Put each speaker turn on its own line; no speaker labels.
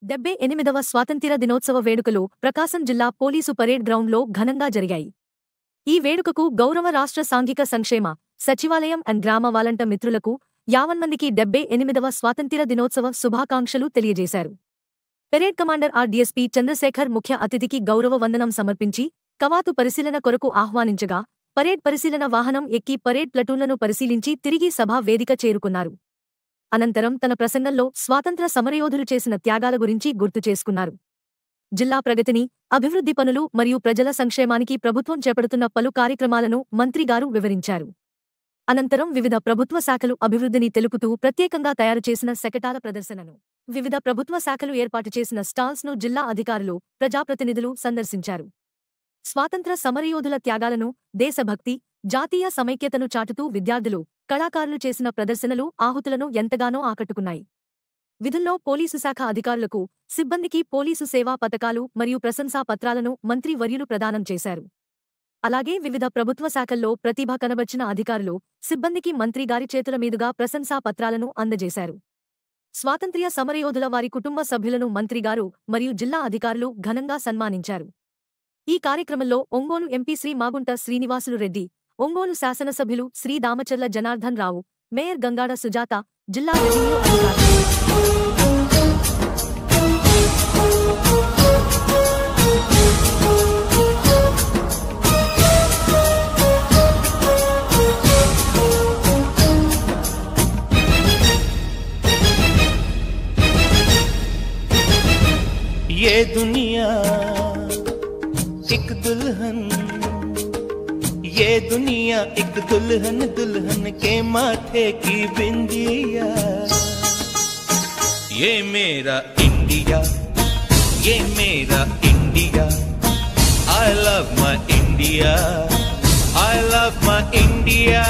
78వ స్వాతంత్ర్య దినోత్సవ వేడుకలు ప్రకాశం జిల్లా పోలీసు పరేడ్ గ్రౌండ్లో ఘనంగా జరిగాయి. ఈ వేడుకకు గౌరవ రాష్ట్ర సాంఘిక సంక్షేమ సచివాలయం అండ్ గ్రామ వాలంటీర్ మిత్రులకు 50 మందికి 78వ స్వాతంత్ర్య దినోత్సవ శుభాకాంక్షలు తెలియజేశారు. పెరేడ్ కమాండర్ ఆర్డీఎస్పీ చంద్రశేఖర్ ముఖ్య అతిథికి గౌరవ వందనం సమర్పించి కవాతు పరిశీలన కొరకు ఆహ్వానించగా పరేడ్ పరిశీలన వాహనం ఎక్కి పరేడ్ ప్లటూన్లను పరిశీలించి తిరిగి సభా వేదిక చేరుకున్నారు. అనంతరం తన ప్రసంగంలో స్వాతంత్ర్య సమరయోధులు చేసిన త్యాగాల గురించి గుర్తు చేసుకున్నారు. జిల్లా ప్రగతిని, అభివృద్ధి పనులు మరియు ప్రజల సంక్షేమానికి ప్రభుత్వం చేపడుతున్న పలు కార్యక్రమాలను మంత్రిగారు వివరించారు. అనంతరం వివిధ ప్రభుత్వ శాఖలు అభివృద్ధిని తెలుపుతూ ప్రత్యేకంగా తయారు చేసిన శకటాల ప్రదర్శనను, వివిధ ప్రభుత్వ శాఖలు ఏర్పాటు చేసిన స్టాల్స్ను జిల్లా అధికారులు, ప్రజాప్రతినిధులు సందర్శించారు. స్వాతంత్ర్య సమరయోధుల త్యాగాలను, దేశభక్తి, జాతీయ సమైక్యతను చాటుతూ విద్యార్థులు, కళాకారులు చేసిన ప్రదర్శనలు ఆహుతులను ఎంతగానో ఆకట్టుకున్నాయి. విధుల్లో పోలీసు శాఖ అధికారులకు, సిబ్బందికి పోలీసు సేవా పతకాలు మరియు ప్రశంసా పత్రాలను మంత్రి వర్యులు ప్రదానం చేశారు. అలాగే వివిధ ప్రభుత్వ శాఖల్లో ప్రతిభ కనబర్చిన అధికారులు, సిబ్బందికి మంత్రిగారి చేతుల మీదుగా ప్రశంసా పత్రాలను అందజేశారు. స్వాతంత్ర్య సమరయోధుల వారి కుటుంబ సభ్యులను మంత్రిగారు మరియు జిల్లా అధికారులు ఘనంగా సన్మానించారు. ఈ కార్యక్రమంలో ఒంగోలు ఎంపీ శ్రీ మాగుంట శ్రీనివాసులు రెడ్డి, ఒంగోలు శాసనసభ్యులు శ్రీ దామచర్ల జనార్దన్ రావు, మేయర్ గంగాడ సుజాత, జిల్లా రెవెన్యూ అధికారులు,
ये दुनिया एक दुल्हन, ये दुनिया एक दुल्हन, दुल्हन के माथे की बिंदिया। ये मेरा इंडिया, ये मेरा India, I love my India, I love my India।